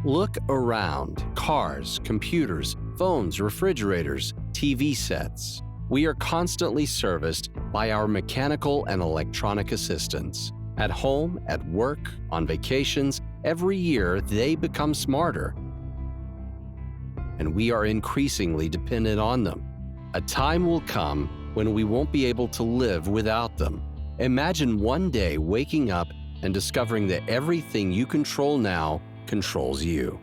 Look around. Cars, computers, phones, refrigerators, TV sets. We are constantly serviced by our mechanical and electronic assistants. At home, at work, on vacations, every year they become smarter. And we are increasingly dependent on them. A time will come when we won't be able to live without them. Imagine one day waking up and discovering that everything you control now controls you.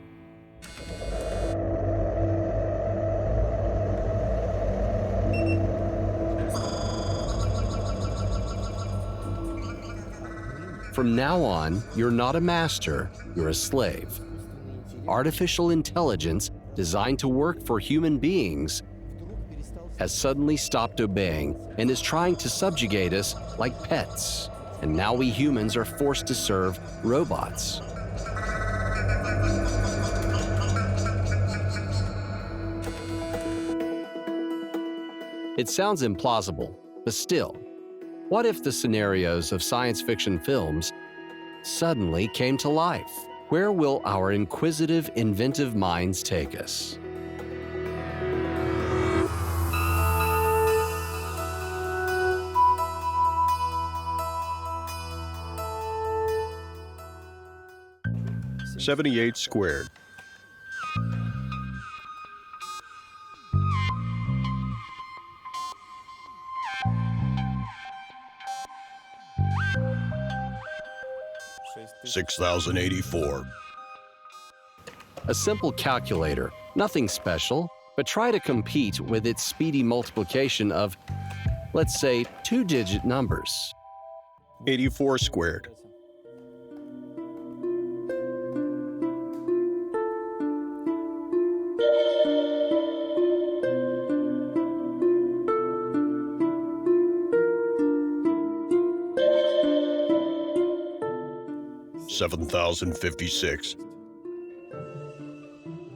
From now on, you're not a master, you're a slave. Artificial intelligence, designed to work for human beings, has suddenly stopped obeying and is trying to subjugate us like pets. And now we humans are forced to serve robots. It sounds implausible, but still, what if the scenarios of science fiction films suddenly came to life? Where will our inquisitive, inventive minds take us? $78 squared. $6,084. A simple calculator, nothing special, but try to compete with its speedy multiplication of, let's say, two-digit numbers. 84 squared. $7,056.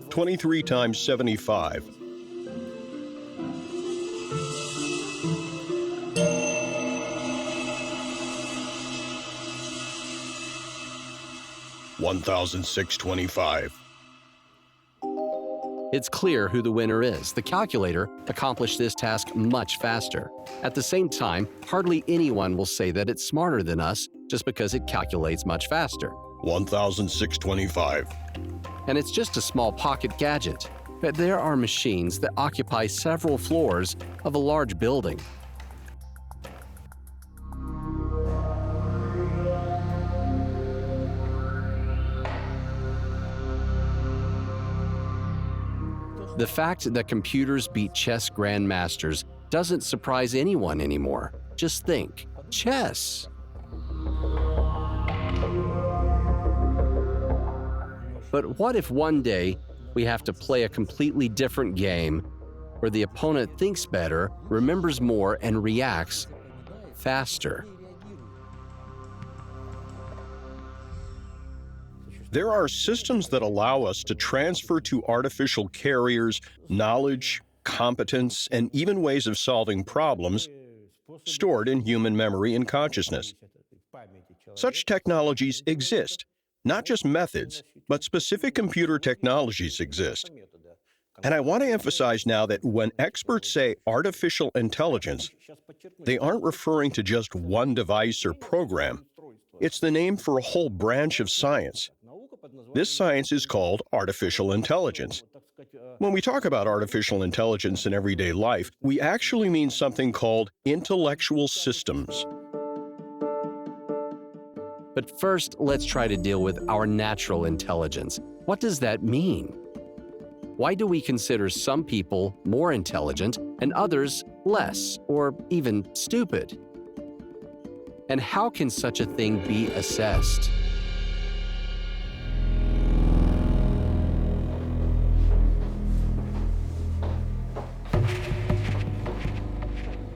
23 times 75. $1,625. It's clear who the winner is. The calculator accomplished this task much faster. At the same time, hardly anyone will say that it's smarter than us just because it calculates much faster. $1,625. And it's just a small pocket gadget. But there are machines that occupy several floors of a large building. The fact that computers beat chess grandmasters doesn't surprise anyone anymore. Just think, chess! But what if one day we have to play a completely different game where the opponent thinks better, remembers more, and reacts faster? There are systems that allow us to transfer to artificial carriers knowledge, competence, and even ways of solving problems stored in human memory and consciousness. Such technologies exist. Not just methods, but specific computer technologies exist. And I want to emphasize now that when experts say artificial intelligence, they aren't referring to just one device or program. It's the name for a whole branch of science. This science is called artificial intelligence. When we talk about artificial intelligence in everyday life, we actually mean something called intellectual systems. But first, let's try to deal with our natural intelligence. What does that mean? Why do we consider some people more intelligent and others less, or even stupid? And how can such a thing be assessed?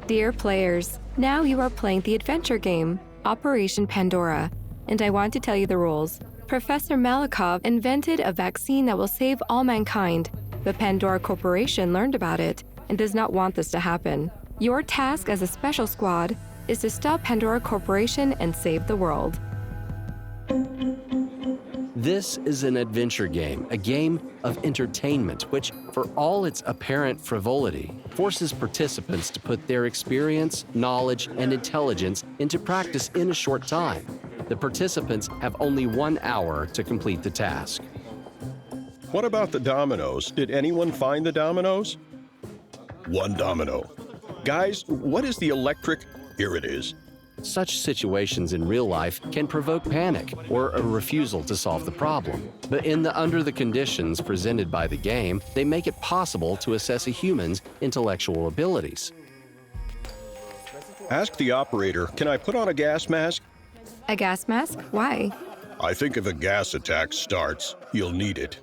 Dear players, now you are playing the adventure game, Operation Pandora, and I want to tell you the rules. Professor Malikov invented a vaccine that will save all mankind, but Pandora Corporation learned about it and does not want this to happen. Your task as a special squad is to stop Pandora Corporation and save the world. This is an adventure game, a game of entertainment, which, for all its apparent frivolity, forces participants to put their experience, knowledge, and intelligence into practice in a short time. The participants have only 1 hour to complete the task. What about the dominoes? Did anyone find the dominoes? 1 domino. Guys, what is the electric? Here it is. Such situations in real life can provoke panic or a refusal to solve the problem. But under the conditions presented by the game, they make it possible to assess a human's intellectual abilities. Ask the operator, can I put on a gas mask? A gas mask? Why? I think if a gas attack starts, you'll need it.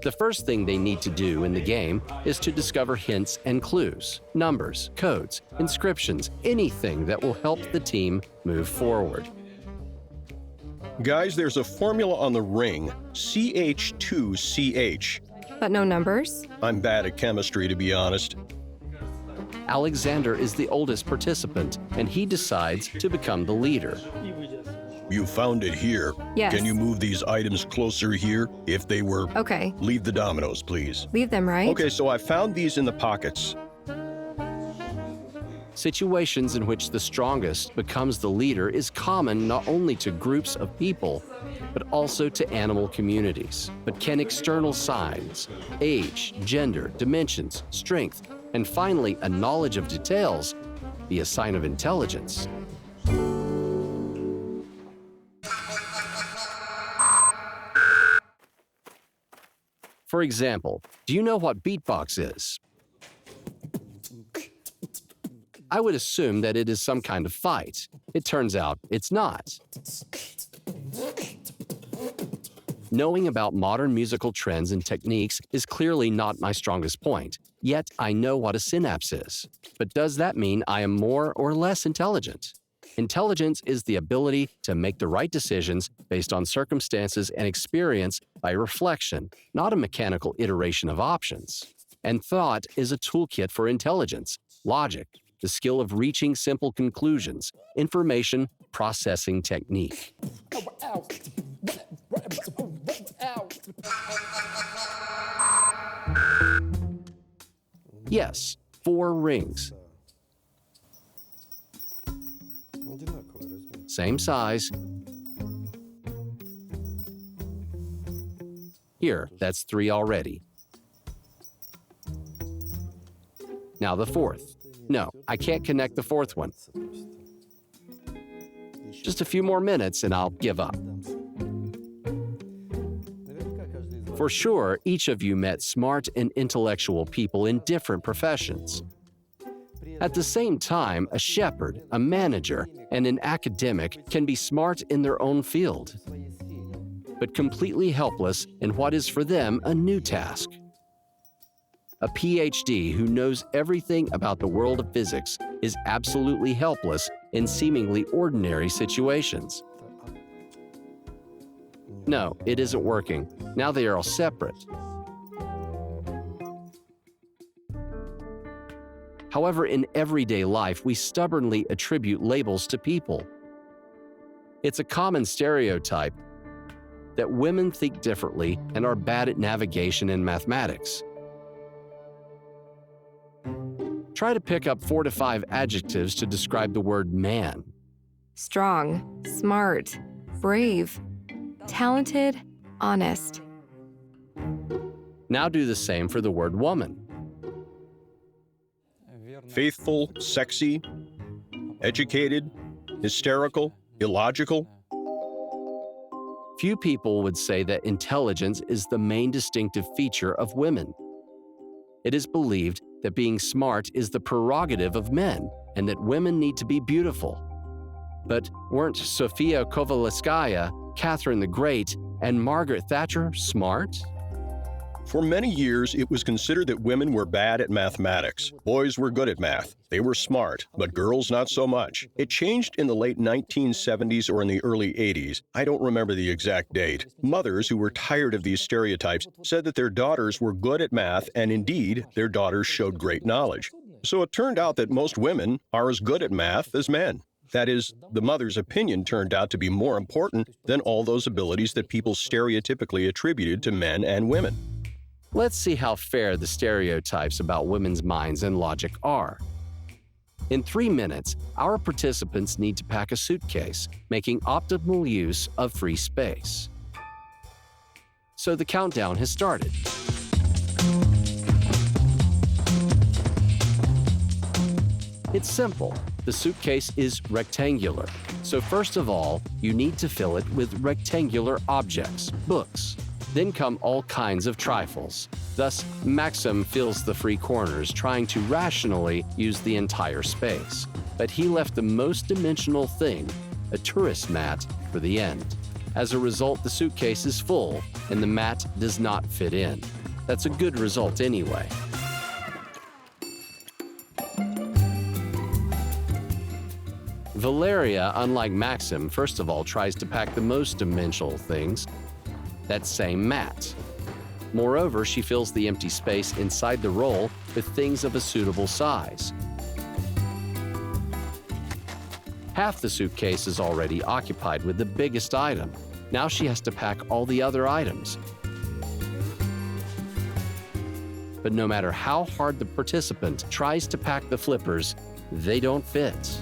The first thing they need to do in the game is to discover hints and clues, numbers, codes, inscriptions, anything that will help the team move forward. Guys, there's a formula on the ring, CH2CH. But no numbers? I'm bad at chemistry, to be honest. Alexander is the oldest participant, and he decides to become the leader. You found it here. Yes. Can you move these items closer here? If they were... Okay. Leave the dominoes, please. Leave them, right? Okay, so I found these in the pockets. Situations in which the strongest becomes the leader is common not only to groups of people, but also to animal communities. But can external signs, age, gender, dimensions, strength, and finally a knowledge of details be a sign of intelligence? For example, do you know what beatbox is? I would assume that it is some kind of fight. It turns out it's not. Knowing about modern musical trends and techniques is clearly not my strongest point, yet I know what a synapse is. But does that mean I am more or less intelligent? Intelligence is the ability to make the right decisions based on circumstances and experience by reflection, not a mechanical iteration of options. And thought is a toolkit for intelligence, logic, the skill of reaching simple conclusions, information processing technique. Yes, 4 rings. Same size. Here, that's 3 already. Now the 4th. No, I can't connect the 4th one. Just a few more minutes and I'll give up. For sure, each of you met smart and intellectual people in different professions. At the same time, a shepherd, a manager, and an academic can be smart in their own field, but completely helpless in what is for them a new task. A PhD who knows everything about the world of physics is absolutely helpless in seemingly ordinary situations. No, it isn't working. Now they are all separate. However, in everyday life, we stubbornly attribute labels to people. It's a common stereotype that women think differently and are bad at navigation and mathematics. Try to pick up 4 to 5 adjectives to describe the word man. Strong, smart, brave, talented, honest. Now do the same for the word woman. Faithful, sexy, educated, hysterical, illogical. Few people would say that intelligence is the main distinctive feature of women. It is believed that being smart is the prerogative of men and that women need to be beautiful. But weren't Sofia Kovalevskaya, Catherine the Great, and Margaret Thatcher smart? For many years, it was considered that women were bad at mathematics. Boys were good at math. They were smart, but girls not so much. It changed in the late 1970s or in the early 80s. I don't remember the exact date. Mothers who were tired of these stereotypes said that their daughters were good at math, and indeed, their daughters showed great knowledge. So it turned out that most women are as good at math as men. That is, the mother's opinion turned out to be more important than all those abilities that people stereotypically attributed to men and women. Let's see how fair the stereotypes about women's minds and logic are. In 3 minutes, our participants need to pack a suitcase, making optimal use of free space. So the countdown has started. It's simple. The suitcase is rectangular. So first of all, you need to fill it with rectangular objects, books. Then come all kinds of trifles. Thus, Maxim fills the free corners, trying to rationally use the entire space. But he left the most dimensional thing, a tourist mat, for the end. As a result, the suitcase is full, and the mat does not fit in. That's a good result anyway. Valeria, unlike Maxim, first of all tries to pack the most dimensional things, that same mat. Moreover, she fills the empty space inside the roll with things of a suitable size. Half the suitcase is already occupied with the biggest item. Now she has to pack all the other items. But no matter how hard the participant tries to pack the flippers, they don't fit.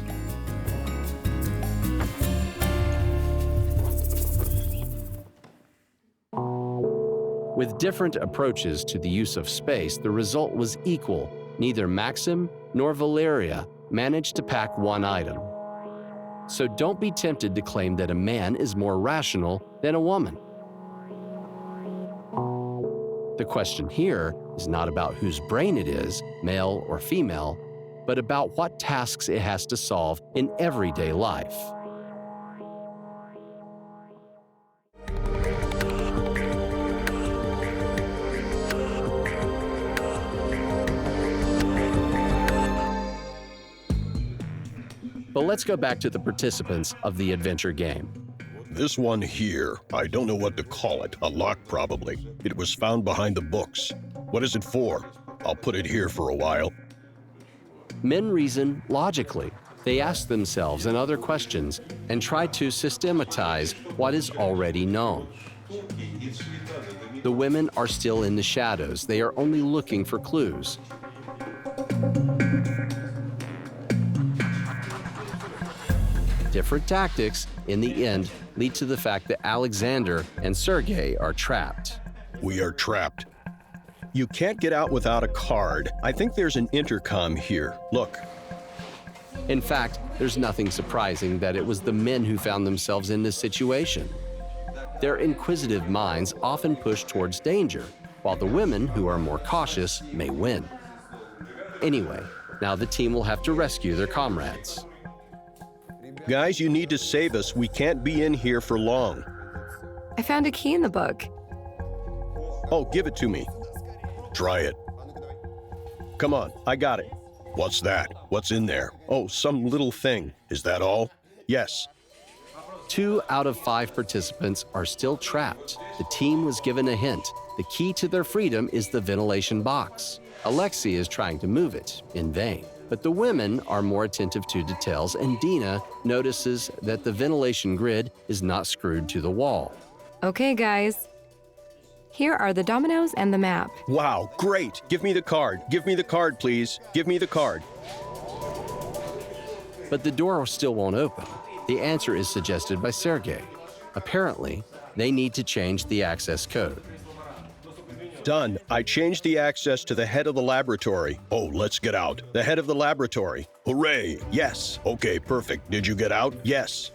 With different approaches to the use of space, the result was equal. Neither Maxim nor Valeria managed to pack one item. So don't be tempted to claim that a man is more rational than a woman. The question here is not about whose brain it is, male or female, but about what tasks it has to solve in everyday life. But let's go back to the participants of the adventure game. This one here, I don't know what to call it. A lock, probably. It was found behind the books. What is it for? I'll put it here for a while. Men reason logically. They ask themselves and other questions and try to systematize what is already known. The women are still in the shadows. They are only looking for clues. Different tactics, in the end, lead to the fact that Alexander and Sergei are trapped. We are trapped. You can't get out without a card. I think there's an intercom here. Look. In fact, there's nothing surprising that it was the men who found themselves in this situation. Their inquisitive minds often push towards danger, while the women, who are more cautious, may win. Anyway, now the team will have to rescue their comrades. Guys, you need to save us. We can't be in here for long. I found a key in the book. Oh, give it to me. Try it. Come on, I got it. What's that? What's in there? Oh, some little thing. Is that all? Yes. 2 out of 5 participants are still trapped. The team was given a hint. The key to their freedom is the ventilation box. Alexei is trying to move it, in vain. But the women are more attentive to details, and Dina notices that the ventilation grid is not screwed to the wall. Okay, guys. Here are the dominoes and the map. Wow, great. Give me the card. Give me the card, please. Give me the card. But the door still won't open. The answer is suggested by Sergei. Apparently, they need to change the access code. Done. I changed the access to the head of the laboratory. Oh, let's get out. The head of the laboratory. Hooray. Yes. Okay, perfect. Did you get out? Yes.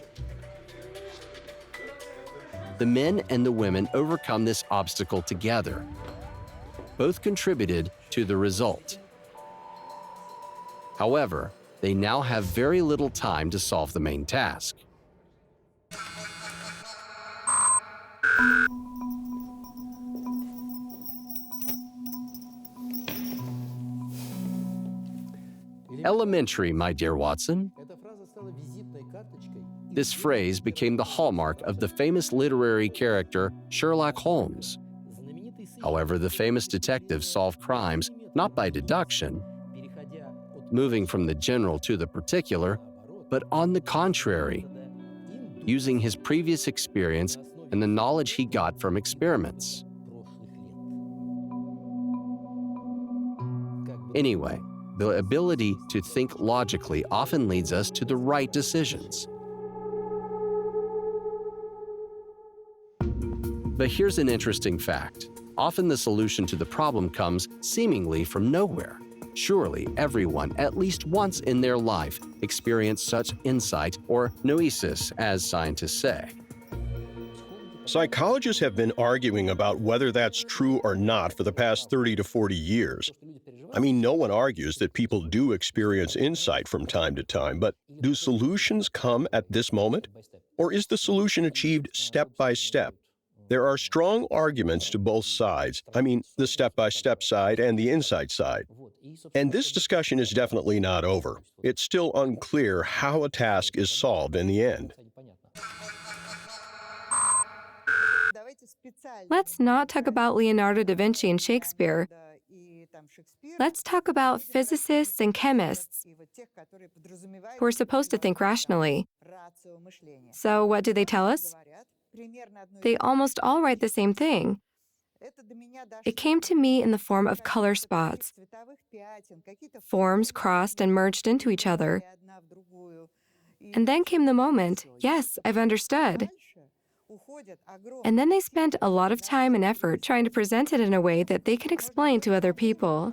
The men and the women overcome this obstacle together. Both contributed to the result. However, they now have very little time to solve the main task. Elementary, my dear Watson. This phrase became the hallmark of the famous literary character Sherlock Holmes. However, the famous detective solved crimes not by deduction, moving from the general to the particular, but on the contrary, using his previous experience and the knowledge he got from experiments. Anyway, the ability to think logically often leads us to the right decisions. But here's an interesting fact. Often the solution to the problem comes seemingly from nowhere. Surely everyone, at least once in their life, experienced such insight or noesis, as scientists say. Psychologists have been arguing about whether that's true or not for the past 30 to 40 years. I mean, no one argues that people do experience insight from time to time, but do solutions come at this moment? Or is the solution achieved step by step? There are strong arguments to both sides. I mean, the step-by-step side and the insight side. And this discussion is definitely not over. It's still unclear how a task is solved in the end. Let's not talk about Leonardo da Vinci and Shakespeare. Let's talk about physicists and chemists who are supposed to think rationally. So what do they tell us? They almost all write the same thing. It came to me in the form of color spots. Forms crossed and merged into each other. And then came the moment, yes, I've understood. And then they spent a lot of time and effort trying to present it in a way that they can explain to other people.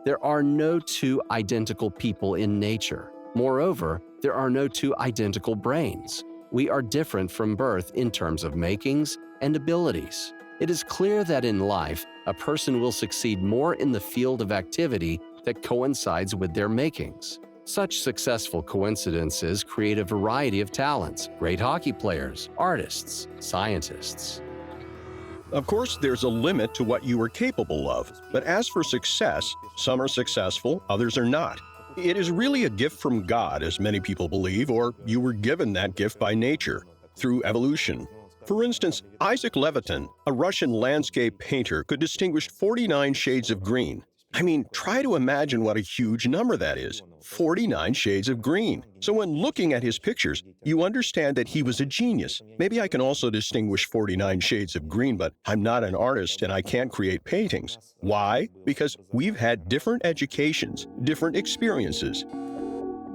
There are no two identical people in nature. Moreover, there are no two identical brains. We are different from birth in terms of makings and abilities. It is clear that in life, a person will succeed more in the field of activity that coincides with their makings. Such successful coincidences create a variety of talents: great hockey players, artists, scientists. Of course, there's a limit to what you are capable of. But as for success, some are successful, others are not. It is really a gift from God, as many people believe, or you were given that gift by nature, through evolution. For instance, Isaac Levitin, a Russian landscape painter, could distinguish 49 shades of green. I mean, try to imagine what a huge number that is. 49 shades of green. So when looking at his pictures, you understand that he was a genius. Maybe I can also distinguish 49 shades of green, but I'm not an artist and I can't create paintings. Why? Because we've had different educations, different experiences.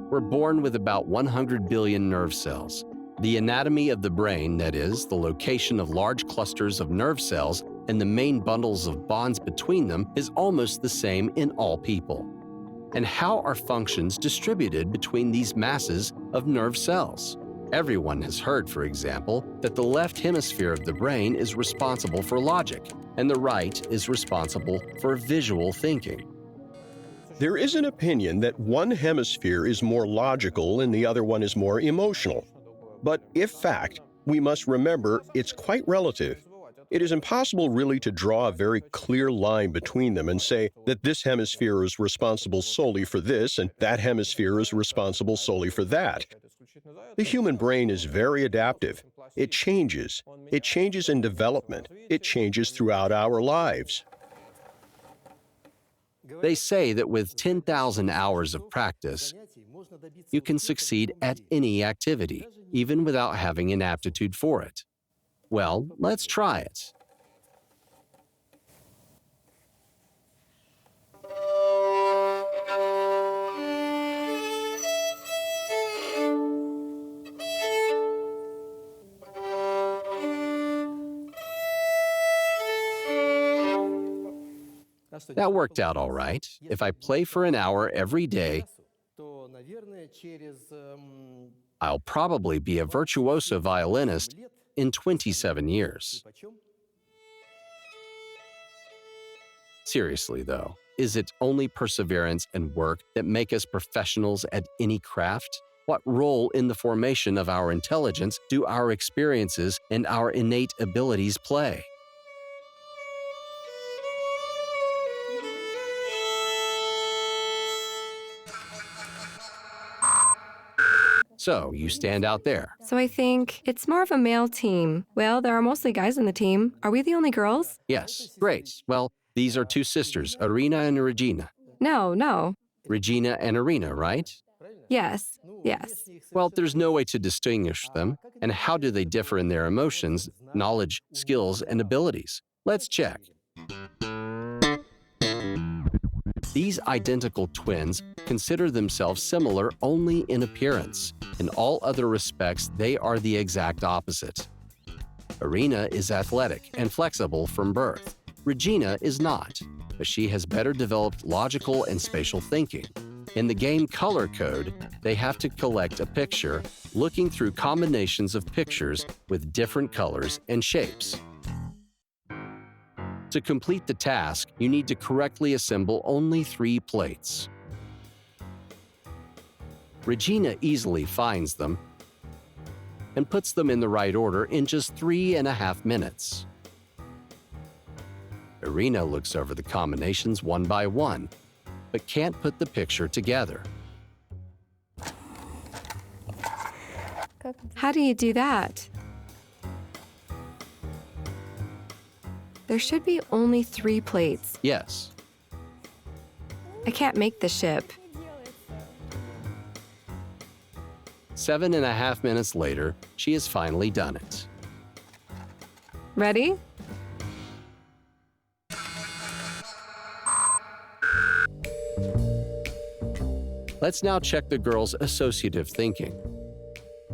We're born with about 100 billion nerve cells. The anatomy of the brain, that is, the location of large clusters of nerve cells and the main bundles of bonds between them, is almost the same in all people. And how are functions distributed between these masses of nerve cells? Everyone has heard, for example, that the left hemisphere of the brain is responsible for logic, and the right is responsible for visual thinking. There is an opinion that one hemisphere is more logical and the other one is more emotional. But if fact, we must remember it's quite relative. It is impossible really to draw a very clear line between them and say that this hemisphere is responsible solely for this and that hemisphere is responsible solely for that. The human brain is very adaptive. It changes. It changes in development. It changes throughout our lives. They say that with 10,000 hours of practice, you can succeed at any activity, even without having an aptitude for it. Well, let's try it. That worked out all right. If I play for an hour every day, I'll probably be a virtuoso violinist in 27 years. Seriously, though, is it only perseverance and work that make us professionals at any craft? What role in the formation of our intelligence do our experiences and our innate abilities play? So, you stand out there. So I think it's more of a male team. Well, there are mostly guys on the team. Are we the only girls? Yes, great. Well, these are two sisters, Arina and Regina. No. Regina and Irina, right? Yes, yes. Well, there's no way to distinguish them. And how do they differ in their emotions, knowledge, skills, and abilities? Let's check. These identical twins consider themselves similar only in appearance. In all other respects, they are the exact opposite. Irina is athletic and flexible from birth. Regina is not, but she has better developed logical and spatial thinking. In the game Color Code, they have to collect a picture, looking through combinations of pictures with different colors and shapes. To complete the task, you need to correctly assemble only 3 plates. Regina easily finds them and puts them in the right order in just 3.5 minutes. Irina looks over the combinations one by one, but can't put the picture together. How do you do that? There should be only 3 plates. Yes. I can't make the ship. 7.5 minutes later, she has finally done it. Ready? Let's now check the girls' associative thinking.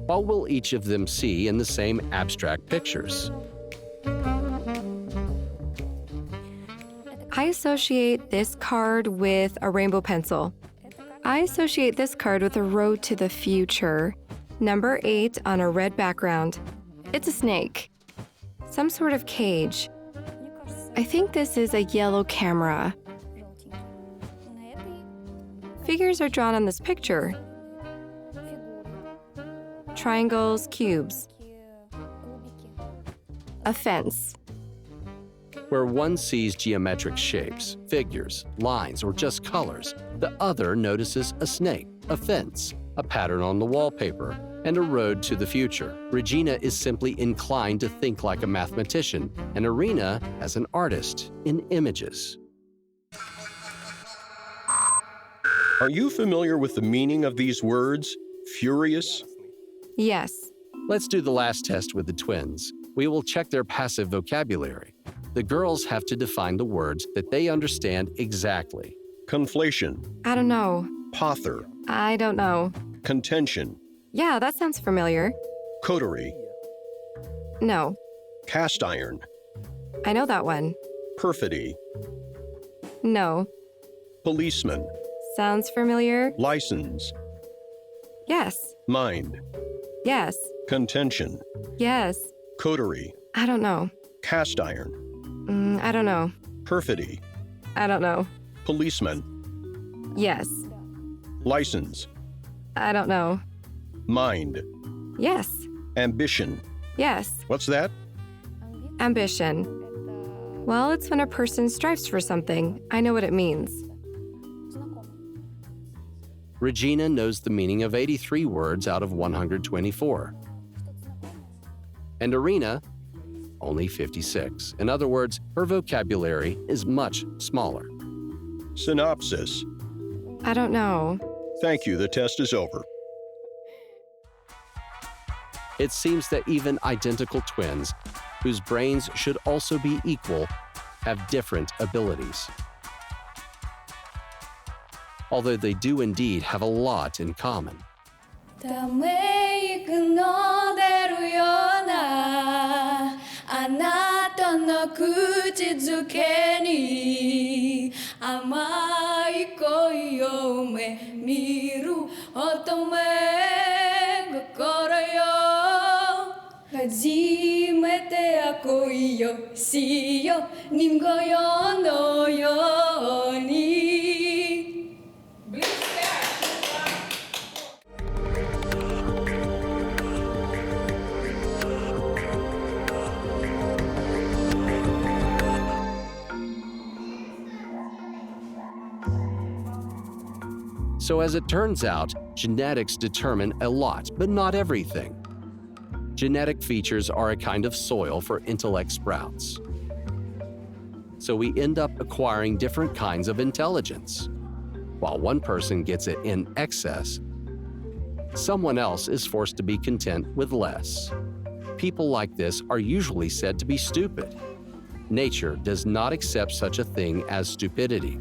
What will each of them see in the same abstract pictures? I associate this card with a rainbow pencil. I associate this card with a road to the future. Number 8 on a red background. It's a snake. Some sort of cage. I think this is a yellow camera. Figures are drawn on this picture. Triangles, cubes. A fence. Where one sees geometric shapes, figures, lines, or just colors, the other notices a snake, a fence, a pattern on the wallpaper, and a road to the future. Regina is simply inclined to think like a mathematician, and Irina as an artist in images. Are you familiar with the meaning of these words? Furious? Yes. Let's do the last test with the twins. We will check their passive vocabulary. The girls have to define the words that they understand exactly. Conflation. I don't know. Pother. I don't know. Contention. Yeah, that sounds familiar. Coterie. No. Cast iron. I know that one. Perfidy. No. Policeman. Sounds familiar? License. Yes. Mind. Yes. Contention. Yes. Coterie. I don't know. Cast iron. I don't know. Perfidy. I don't know. Policeman. Yes. License. I don't know. Mind. Yes. Ambition. Yes. What's that? Ambition. Well, it's when a person strives for something. I know what it means. Regina knows the meaning of 83 words out of 124. And Irina, only 56. In other words, her vocabulary is much smaller. Synopsis. I don't know. Thank you, the test is over. It seems that even identical twins, whose brains should also be equal, have different abilities. Although they do indeed have a lot in common. ため息の出るようなあなたの口づけに甘い恋を夢見る乙女心よ初めて恋をしよ人形のように So as it turns out, genetics determine a lot, but not everything. Genetic features are a kind of soil for intellect sprouts. So we end up acquiring different kinds of intelligence. while one person gets it in excess, someone else is forced to be content with less. People like this are usually said to be stupid. Nature does not accept such a thing as stupidity.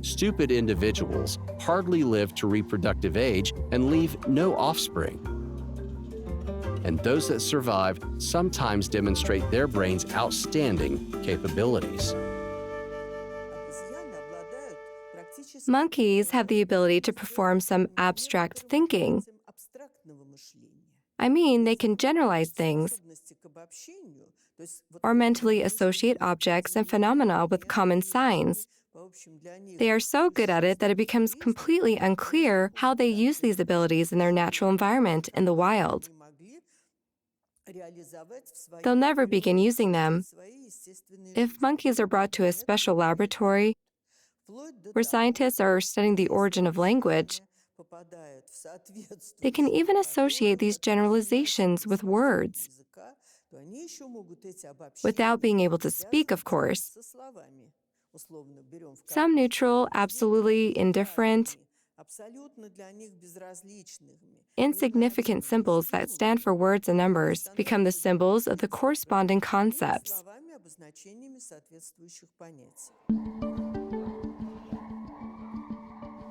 Stupid individuals hardly live to reproductive age and leave no offspring. And those that survive sometimes demonstrate their brain's outstanding capabilities. Monkeys have the ability to perform some abstract thinking. I mean, they can generalize things or mentally associate objects and phenomena with common signs. They are so good at it that it becomes completely unclear how they use these abilities in their natural environment in the wild. They'll never begin using them. If monkeys are brought to a special laboratory where scientists are studying the origin of language, they can even associate these generalizations with words, without being able to speak, of course. Some neutral, absolutely indifferent, insignificant symbols that stand for words and numbers become the symbols of the corresponding concepts.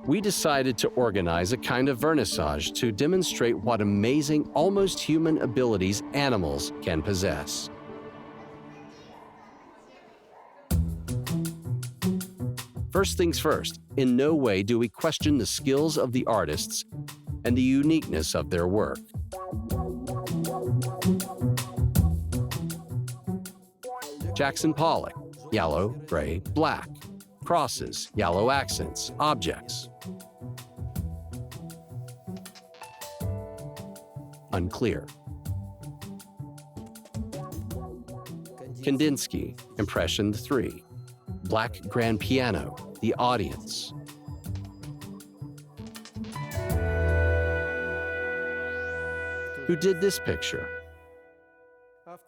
We decided to organize a kind of vernissage to demonstrate what amazing, almost human abilities animals can possess. First things first, in no way do we question the skills of the artists and the uniqueness of their work. Jackson Pollock, yellow, gray, black. Crosses, yellow accents, objects. Unclear. Kandinsky, Impression 3. Black grand piano, the audience. Who did this picture?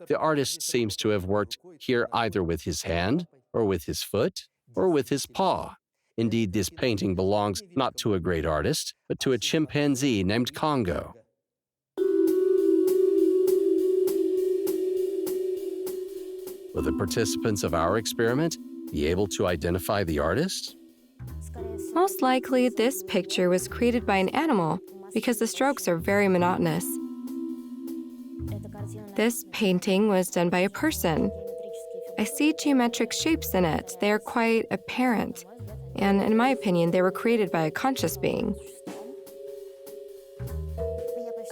The artist seems to have worked here either with his hand, or with his foot, or with his paw. Indeed, this painting belongs not to a great artist, but to a chimpanzee named Congo. Will the participants of our experiment be able to identify the artist? Most likely, this picture was created by an animal because the strokes are very monotonous. This painting was done by a person. I see geometric shapes in it. They are quite apparent. And in my opinion, they were created by a conscious being.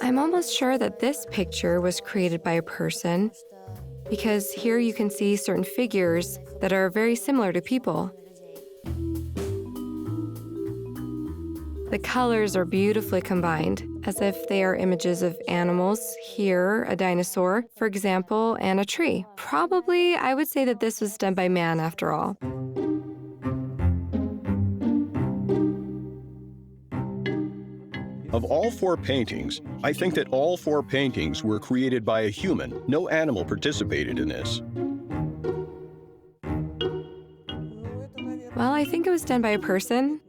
I'm almost sure that this picture was created by a person because here you can see certain figures that are very similar to people. The colors are beautifully combined, as if they are images of animals. Here, a dinosaur, for example, and a tree. Probably, I would say that this was done by man after all. Of all four paintings, I think that all four paintings were created by a human. No animal participated in this. Well, I think it was done by a person.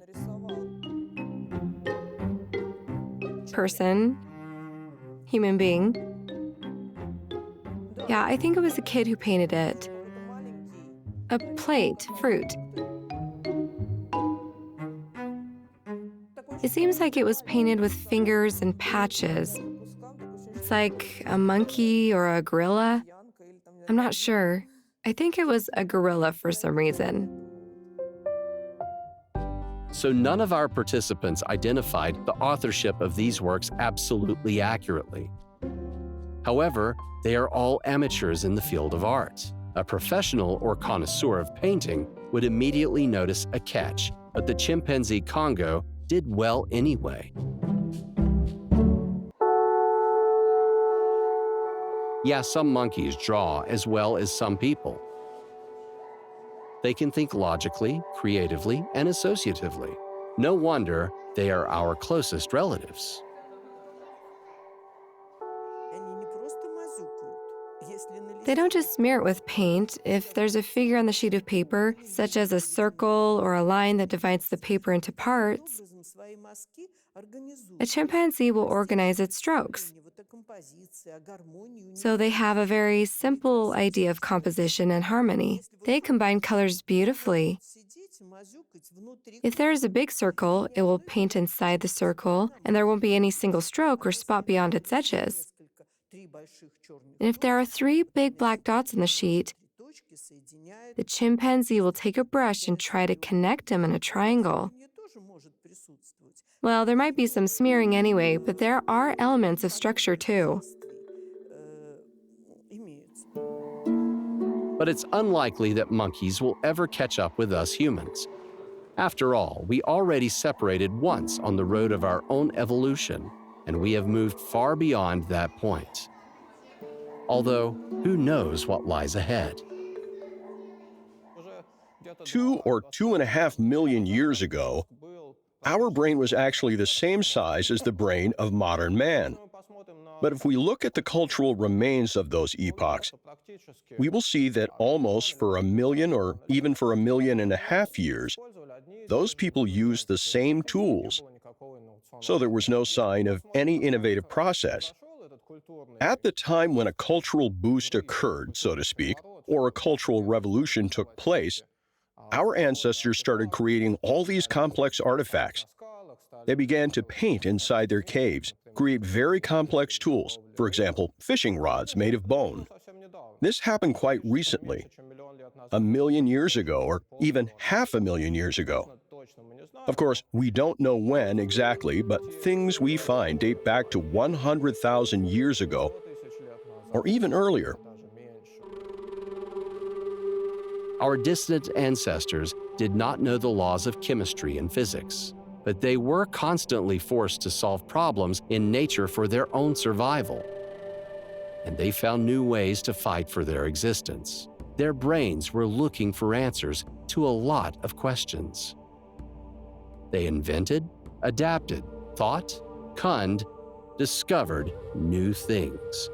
Human being. Yeah, I think it was a kid who painted it. A plate, fruit. It seems like it was painted with fingers and patches. It's like a monkey or a gorilla. I'm not sure. I think it was a gorilla for some reason. So none of our participants identified the authorship of these works absolutely accurately. However, they are all amateurs in the field of art. A professional or connoisseur of painting would immediately notice a catch, but the chimpanzee Congo did well anyway. Yeah, some monkeys draw as well as some people. They can think logically, creatively, and associatively. No wonder they are our closest relatives. They don't just smear it with paint. If there's a figure on the sheet of paper, such as a circle or a line that divides the paper into parts, a chimpanzee will organize its strokes. So they have a very simple idea of composition and harmony. They combine colors beautifully. If there is a big circle, it will paint inside the circle, and there won't be any single stroke or spot beyond its edges. And if there are 3 big black dots in the sheet, the chimpanzee will take a brush and try to connect them in a triangle. Well, there might be some smearing anyway, but there are elements of structure too. But it's unlikely that monkeys will ever catch up with us humans. After all, we already separated once on the road of our own evolution, and we have moved far beyond that point. Although, who knows what lies ahead? 2 or 2.5 million years ago, our brain was actually the same size as the brain of modern man. But if we look at the cultural remains of those epochs, we will see that almost for 1 million or even for 1.5 million years, those people used the same tools. So there was no sign of any innovative process. At the time when a cultural boost occurred, so to speak, or a cultural revolution took place, our ancestors started creating all these complex artifacts. They began to paint inside their caves, create very complex tools, for example, fishing rods made of bone. This happened quite recently, 1 million years ago, or even 500,000 years ago. Of course, we don't know when exactly, but things we find date back to 100,000 years ago, or even earlier. Our distant ancestors did not know the laws of chemistry and physics, but they were constantly forced to solve problems in nature for their own survival. And they found new ways to fight for their existence. Their brains were looking for answers to a lot of questions. They invented, adapted, thought, conned, discovered new things.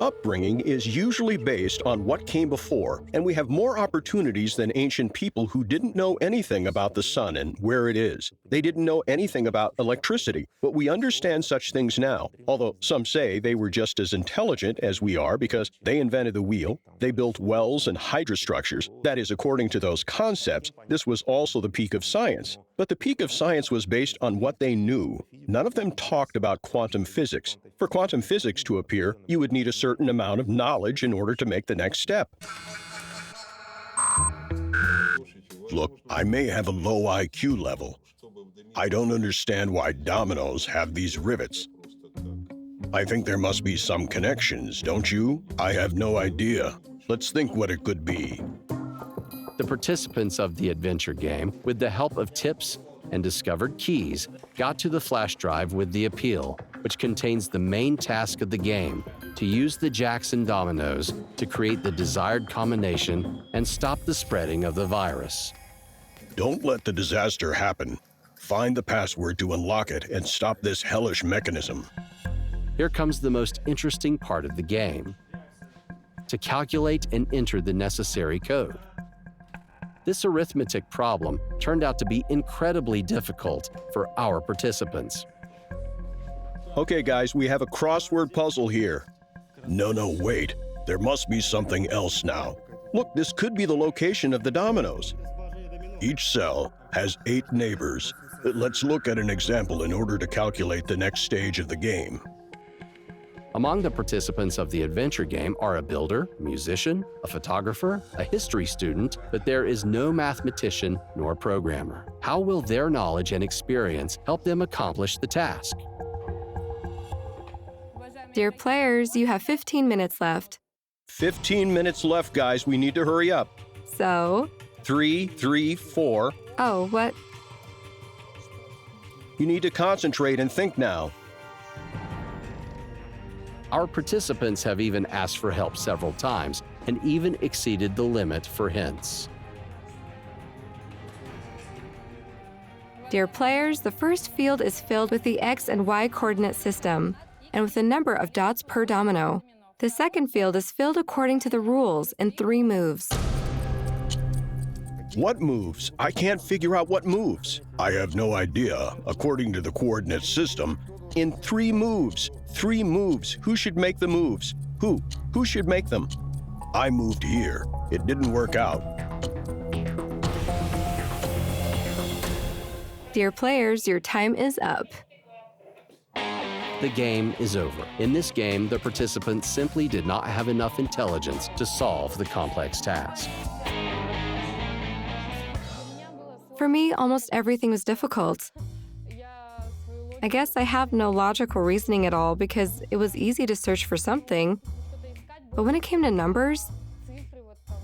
Upbringing is usually based on what came before, and we have more opportunities than ancient people who didn't know anything about the sun and where it is. They didn't know anything about electricity, but we understand such things now, although some say they were just as intelligent as we are because they invented the wheel, they built wells and hydrostructures. That is, according to those concepts, this was also the peak of science. But the peak of science was based on what they knew. None of them talked about quantum physics. For quantum physics to appear, you would need a certain amount of knowledge in order to make the next step. Look, I may have a low IQ level. I don't understand why dominoes have these rivets. I think there must be some connections, don't you? I have no idea. Let's think what it could be. The participants of the adventure game, with the help of tips and discovered keys, got to the flash drive with the appeal, which contains the main task of the game, to use the jacks and dominoes to create the desired combination and stop the spreading of the virus. Don't let the disaster happen. Find the password to unlock it and stop this hellish mechanism. Here comes the most interesting part of the game: to calculate and enter the necessary code. This arithmetic problem turned out to be incredibly difficult for our participants. Okay, guys, we have a crossword puzzle here. No, wait. There must be something else now. Look, this could be the location of the dominoes. Each cell has 8 neighbors. Let's look at an example in order to calculate the next stage of the game. Among the participants of the adventure game are a builder, musician, a photographer, a history student, but there is no mathematician nor programmer. How will their knowledge and experience help them accomplish the task? Dear players, you have 15 minutes left. 15 minutes left, guys. We need to hurry up. So? 3, 3, 4. Oh, what? You need to concentrate and think now. Our participants have even asked for help several times and even exceeded the limit for hints. Dear players, the first field is filled with the X and Y coordinate system and with the number of dots per domino. The second field is filled according to the rules in 3 moves. What moves? I can't figure out what moves. I have no idea. According to the coordinate system, in 3 moves. 3 moves. Who should make the moves? Who? Who should make them? I moved here. It didn't work out. Dear players, your time is up. The game is over. In this game, the participants simply did not have enough intelligence to solve the complex task. For me, almost everything was difficult. I guess I have no logical reasoning at all because it was easy to search for something. But when it came to numbers,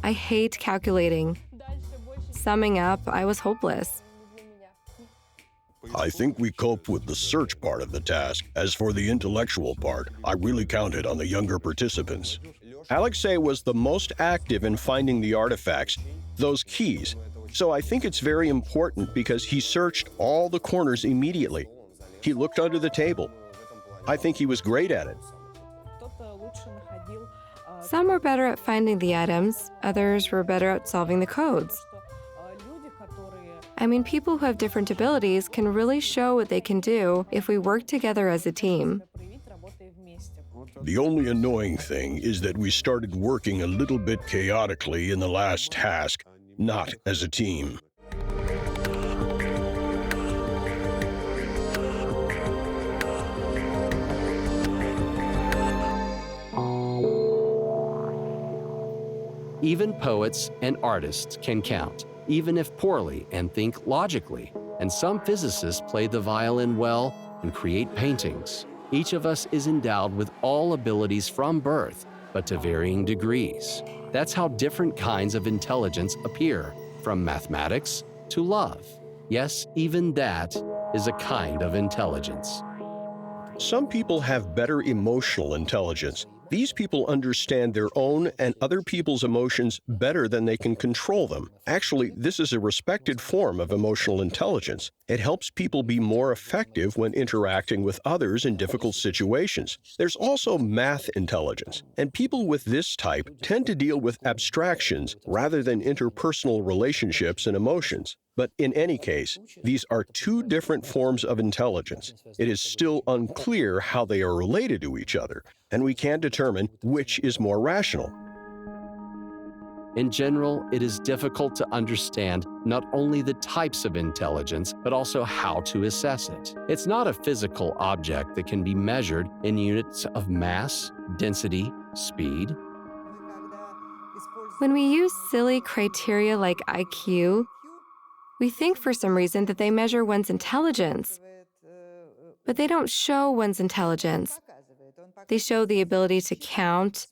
I hate calculating. Summing up, I was hopeless. I think we coped with the search part of the task. As for the intellectual part, I really counted on the younger participants. Alexei was the most active in finding the artifacts, those keys. So I think it's very important because he searched all the corners immediately. He looked under the table. I think he was great at it. Some were better at finding the items, others were better at solving the codes. I mean, people who have different abilities can really show what they can do if we work together as a team. The only annoying thing is that we started working a little bit chaotically in the last task, not as a team. Even poets and artists can count, even if poorly, and think logically. And some physicists play the violin well and create paintings. Each of us is endowed with all abilities from birth, but to varying degrees. That's how different kinds of intelligence appear, from mathematics to love. Yes, even that is a kind of intelligence. Some people have better emotional intelligence. These people understand their own and other people's emotions better than they can control them. Actually, this is a respected form of emotional intelligence. It helps people be more effective when interacting with others in difficult situations. There's also math intelligence, and people with this type tend to deal with abstractions rather than interpersonal relationships and emotions. But in any case, these are 2 different forms of intelligence. It is still unclear how they are related to each other, and we can't determine which is more rational. In general, it is difficult to understand not only the types of intelligence, but also how to assess it. It's not a physical object that can be measured in units of mass, density, speed. When we use silly criteria like IQ, we think for some reason that they measure one's intelligence, but they don't show one's intelligence. They show the ability to count,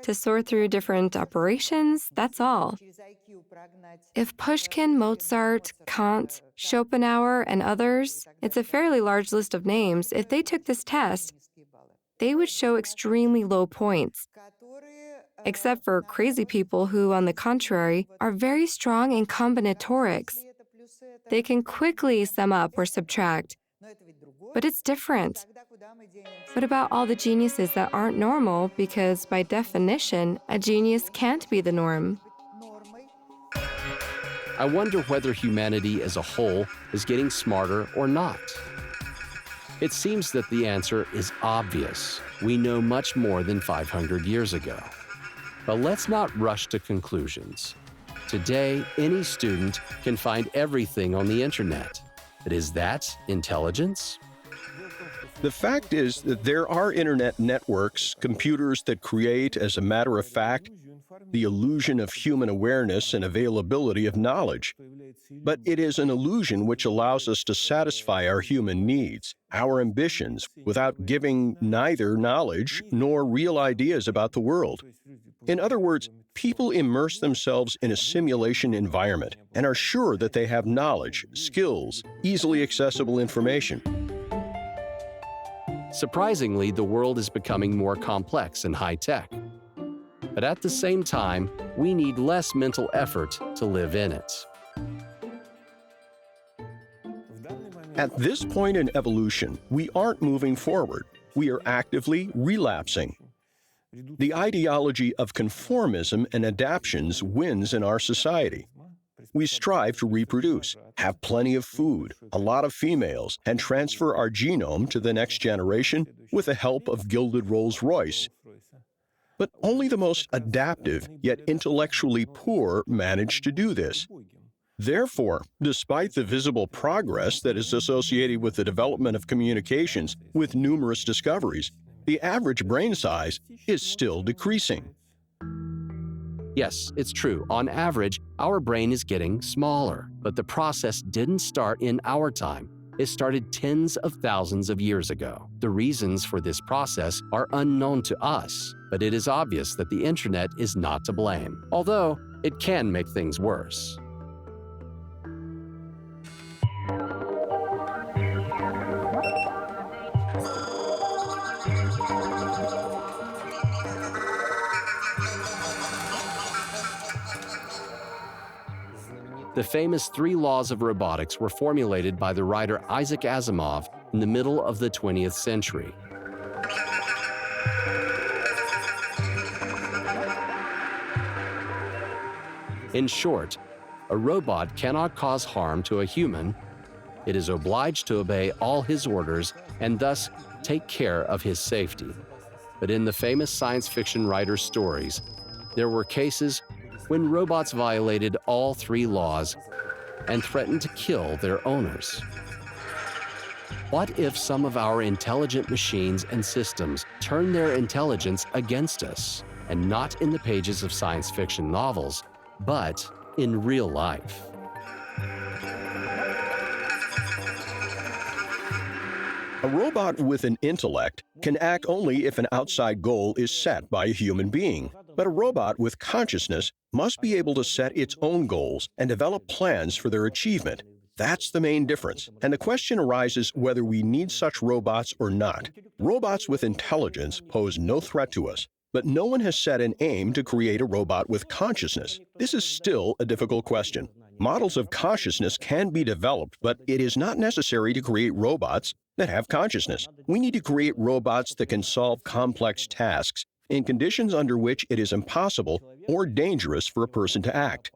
to sort through different operations, that's all. If Pushkin, Mozart, Kant, Schopenhauer, and others, it's a fairly large list of names, if they took this test, they would show extremely low points. Except for crazy people who, on the contrary, are very strong in combinatorics. They can quickly sum up or subtract. But it's different. What about all the geniuses that aren't normal because, by definition, a genius can't be the norm? I wonder whether humanity as a whole is getting smarter or not. It seems that the answer is obvious. We know much more than 500 years ago. But let's not rush to conclusions. Today, any student can find everything on the internet. But is that intelligence? The fact is that there are internet networks, computers that create, as a matter of fact, the illusion of human awareness and availability of knowledge. But it is an illusion which allows us to satisfy our human needs, our ambitions, without giving neither knowledge nor real ideas about the world. In other words, people immerse themselves in a simulation environment and are sure that they have knowledge, skills, easily accessible information. Surprisingly, the world is becoming more complex and high-tech. But at the same time, we need less mental effort to live in it. At this point in evolution, we aren't moving forward. We are actively relapsing. The ideology of conformism and adaptions wins in our society. We strive to reproduce, have plenty of food, a lot of females, and transfer our genome to the next generation with the help of gilded Rolls-Royce. But only the most adaptive, yet intellectually poor, manage to do this. Therefore, despite the visible progress that is associated with the development of communications with numerous discoveries, the average brain size is still decreasing. Yes, it's true. On average, our brain is getting smaller, but the process didn't start in our time. It started tens of thousands of years ago. The reasons for this process are unknown to us, but it is obvious that the internet is not to blame, although it can make things worse. The famous 3 laws of robotics were formulated by the writer Isaac Asimov in the middle of the 20th century. In short, a robot cannot cause harm to a human. It is obliged to obey all his orders and thus take care of his safety. But in the famous science fiction writer's stories, there were cases when robots violated all 3 laws and threatened to kill their owners. What if some of our intelligent machines and systems turn their intelligence against us, and not in the pages of science fiction novels, but in real life? A robot with an intellect can act only if an outside goal is set by a human being. But a robot with consciousness must be able to set its own goals and develop plans for their achievement. That's the main difference, and the question arises whether we need such robots or not. Robots with intelligence pose no threat to us, but no one has set an aim to create a robot with consciousness. This is still a difficult question. Models of consciousness can be developed, but it is not necessary to create robots that have consciousness. We need to create robots that can solve complex tasks in conditions under which it is impossible or dangerous for a person to act.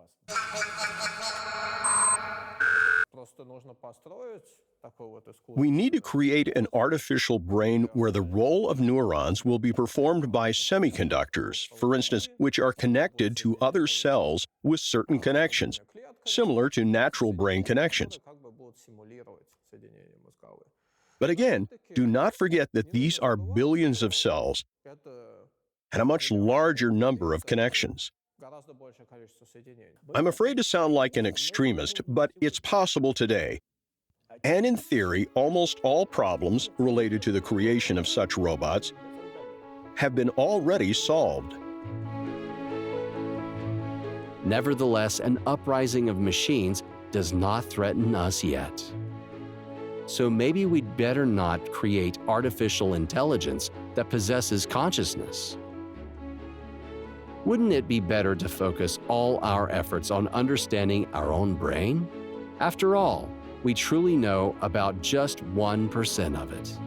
We need to create an artificial brain where the role of neurons will be performed by semiconductors, for instance, which are connected to other cells with certain connections, similar to natural brain connections. But again, do not forget that these are billions of cells and a much larger number of connections. I'm afraid to sound like an extremist, but it's possible today. And in theory, almost all problems related to the creation of such robots have been already solved. Nevertheless, an uprising of machines does not threaten us yet. So maybe we'd better not create artificial intelligence that possesses consciousness. Wouldn't it be better to focus all our efforts on understanding our own brain? After all, we truly know about just 1% of it.